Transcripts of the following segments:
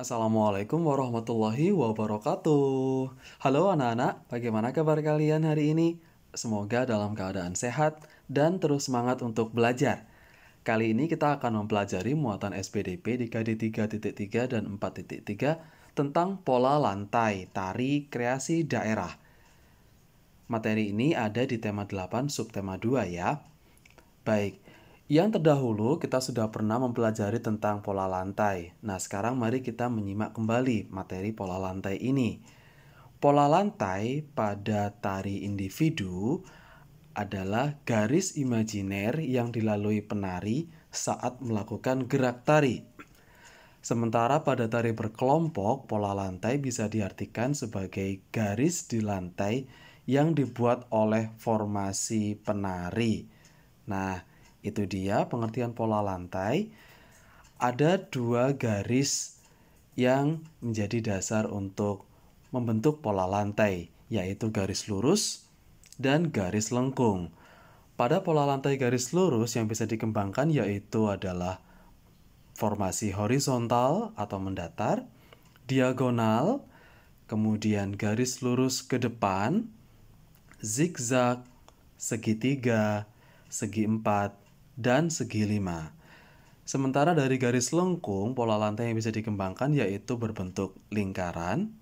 Assalamualaikum warahmatullahi wabarakatuh. Halo anak-anak, bagaimana kabar kalian hari ini? Semoga dalam keadaan sehat dan terus semangat untuk belajar. Kali ini kita akan mempelajari muatan SPDP di KD 3.3 dan 4.3 tentang pola lantai, tari, kreasi daerah. Materi ini ada di tema 8 subtema 2 ya. Baik, yang terdahulu kita sudah pernah mempelajari tentang pola lantai. Nah, sekarang mari kita menyimak kembali materi pola lantai ini. Pola lantai pada tari individu adalah garis imajiner yang dilalui penari saat melakukan gerak tari. Sementara pada tari berkelompok, pola lantai bisa diartikan sebagai garis di lantai yang dibuat oleh formasi penari. Nah, itu dia pengertian pola lantai. Ada dua garis yang menjadi dasar untuk membentuk pola lantai, yaitu garis lurus dan garis lengkung. Pada pola lantai garis lurus yang bisa dikembangkan yaitu adalah formasi horizontal atau mendatar, diagonal, kemudian garis lurus ke depan, zigzag, segitiga, segi empat, dan segi lima. Sementara dari garis lengkung, pola lantai yang bisa dikembangkan yaitu berbentuk lingkaran,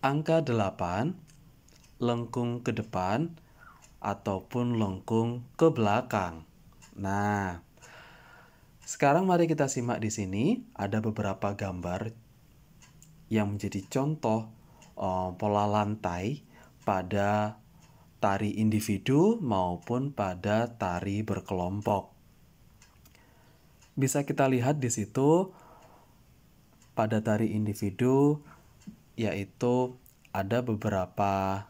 angka 8, lengkung ke depan, ataupun lengkung ke belakang. Nah, sekarang mari kita simak di sini. Ada beberapa gambar yang menjadi contoh pola lantai pada tari individu maupun pada tari berkelompok. Bisa kita lihat di situ pada tari individu yaitu ada beberapa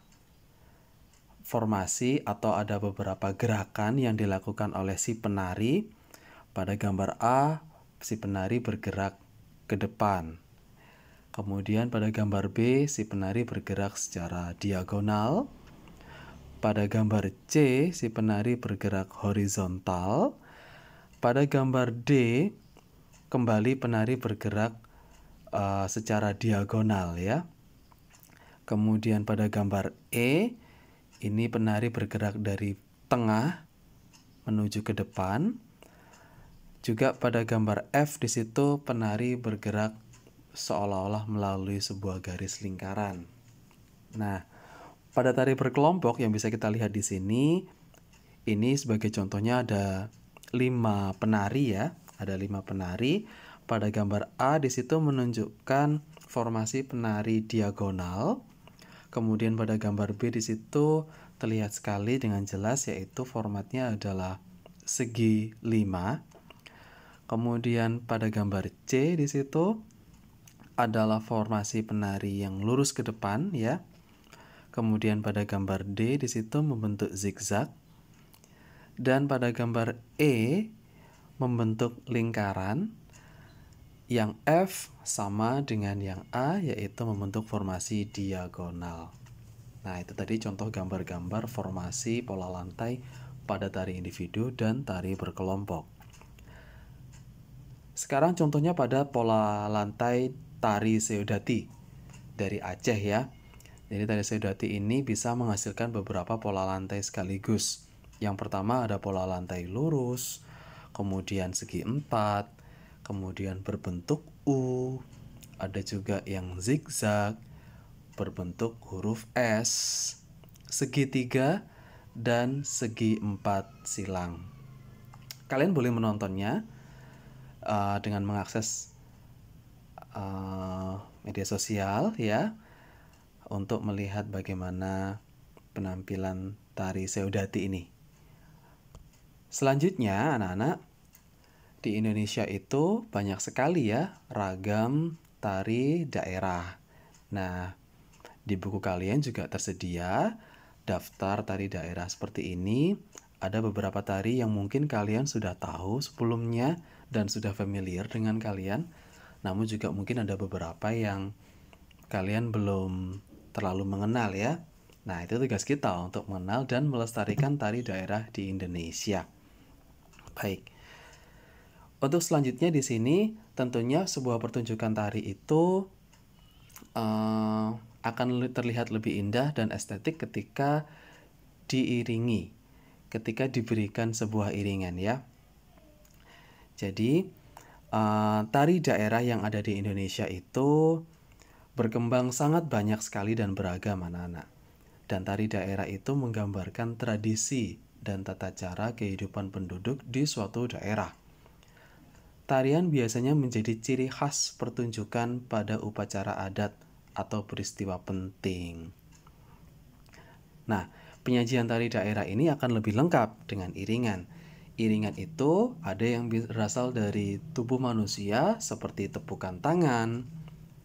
formasi atau ada beberapa gerakan yang dilakukan oleh si penari. Pada gambar A, si penari bergerak ke depan. Kemudian pada gambar B, si penari bergerak secara diagonal. Pada gambar C, si penari bergerak horizontal. Pada gambar D, kembali penari bergerak secara diagonal ya. Kemudian pada gambar E, ini penari bergerak dari tengah menuju ke depan. Juga pada gambar F di situ penari bergerak seolah-olah melalui sebuah garis lingkaran. Nah, pada tari berkelompok yang bisa kita lihat di sini, ini sebagai contohnya ada 5 penari ya, ada 5 penari. Pada gambar A di situ menunjukkan formasi penari diagonal. Kemudian pada gambar B di situ terlihat sekali dengan jelas yaitu formatnya adalah segi 5. Kemudian pada gambar C di situ adalah formasi penari yang lurus ke depan ya. Kemudian pada gambar D di situ membentuk zigzag. Dan pada gambar E membentuk lingkaran. Yang F sama dengan yang A yaitu membentuk formasi diagonal. Nah, itu tadi contoh gambar-gambar formasi pola lantai pada tari individu dan tari berkelompok. Sekarang contohnya pada pola lantai tari Seudati dari Aceh ya. Jadi tari Seudati ini bisa menghasilkan beberapa pola lantai sekaligus. Yang pertama ada pola lantai lurus, kemudian segi empat, kemudian berbentuk U, ada juga yang zigzag, berbentuk huruf S, segitiga, dan segi empat silang. Kalian boleh menontonnya dengan mengakses media sosial ya, untuk melihat bagaimana penampilan tari Seudati ini. Selanjutnya anak-anak, di Indonesia itu banyak sekali ya ragam tari daerah. Nah, di buku kalian juga tersedia daftar tari daerah seperti ini. Ada beberapa tari yang mungkin kalian sudah tahu sebelumnya dan sudah familiar dengan kalian. Namun juga mungkin ada beberapa yang kalian belum terlalu mengenal ya. Nah, itu tugas kita untuk mengenal dan melestarikan tari daerah di Indonesia. Baik. Untuk selanjutnya di sini tentunya sebuah pertunjukan tari itu akan terlihat lebih indah dan estetik ketika diiringi, ketika diberikan sebuah iringan ya. Jadi tari daerah yang ada di Indonesia itu berkembang sangat banyak sekali dan beragam anak-anak. Dan tari daerah itu menggambarkan tradisi dan tata cara kehidupan penduduk di suatu daerah. Tarian biasanya menjadi ciri khas pertunjukan pada upacara adat atau peristiwa penting. Nah, penyajian tari daerah ini akan lebih lengkap dengan iringan. Iringan itu ada yang berasal dari tubuh manusia seperti tepukan tangan,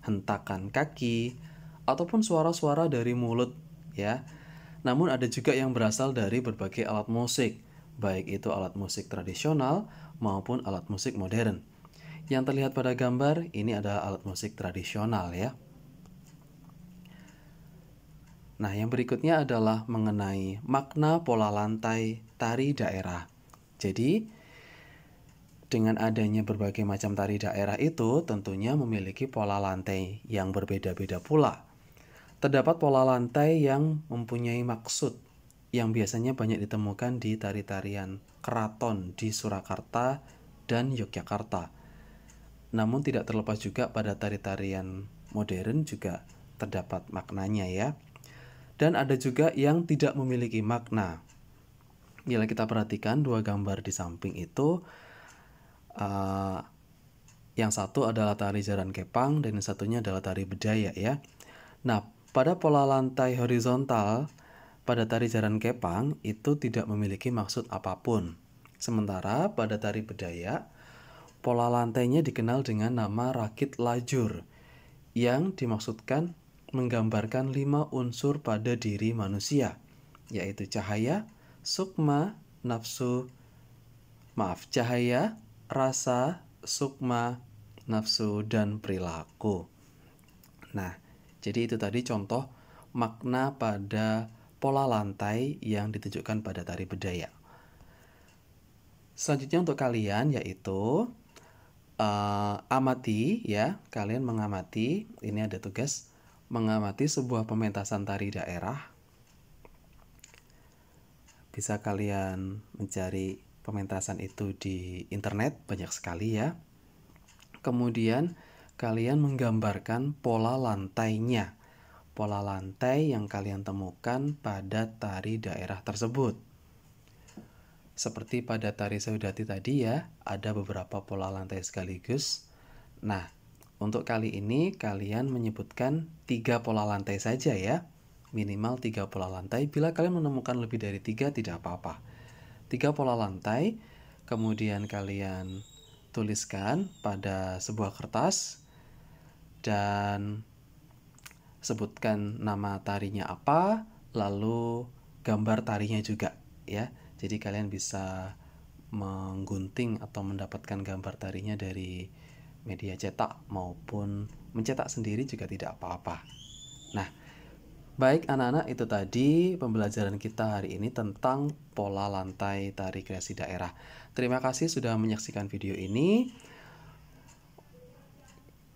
hentakan kaki, ataupun suara-suara dari mulut ya. Namun ada juga yang berasal dari berbagai alat musik, baik itu alat musik tradisional maupun alat musik modern. Yang terlihat pada gambar ini adalah alat musik tradisional ya. Nah, yang berikutnya adalah mengenai makna pola lantai tari daerah. Jadi, dengan adanya berbagai macam tari daerah itu tentunya memiliki pola lantai yang berbeda-beda pula. Terdapat pola lantai yang mempunyai maksud yang biasanya banyak ditemukan di tari-tarian keraton di Surakarta dan Yogyakarta. Namun tidak terlepas juga pada tari-tarian modern juga terdapat maknanya ya. Dan ada juga yang tidak memiliki makna. Bila kita perhatikan dua gambar di samping itu, yang satu adalah tari jaran kepang dan yang satunya adalah tari bedaya ya. Nah, pada pola lantai horizontal pada tari jaran kepang itu tidak memiliki maksud apapun. Sementara pada tari bedaya, pola lantainya dikenal dengan nama rakit lajur yang dimaksudkan menggambarkan 5 unsur pada diri manusia, yaitu cahaya, cahaya, rasa, sukma, nafsu, dan perilaku. Nah, jadi itu tadi contoh makna pada pola lantai yang ditunjukkan pada tari bedaya. Selanjutnya untuk kalian yaitu amati ya, kalian mengamati, ini ada tugas mengamati sebuah pementasan tari daerah. Bisa kalian mencari pementasan itu di internet, banyak sekali ya. Kemudian kalian menggambarkan pola lantainya, pola lantai yang kalian temukan pada tari daerah tersebut. Seperti pada tari Saudati tadi ya, ada beberapa pola lantai sekaligus. Nah, untuk kali ini kalian menyebutkan 3 pola lantai saja ya. Minimal 3 pola lantai. Bila kalian menemukan lebih dari 3 tidak apa-apa. 3 pola lantai, kemudian kalian tuliskan pada sebuah kertas dan sebutkan nama tarinya apa, lalu gambar tarinya juga ya. Jadi kalian bisa menggunting atau mendapatkan gambar tarinya dari media cetak maupun mencetak sendiri juga tidak apa-apa. Nah, baik anak-anak, itu tadi pembelajaran kita hari ini tentang pola lantai tari kreasi daerah. Terima kasih sudah menyaksikan video ini.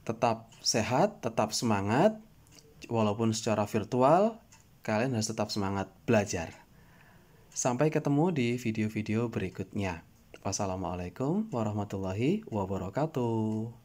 Tetap sehat, tetap semangat. Walaupun secara virtual, kalian harus tetap semangat belajar. Sampai ketemu di video-video berikutnya. Wassalamualaikum warahmatullahi wabarakatuh.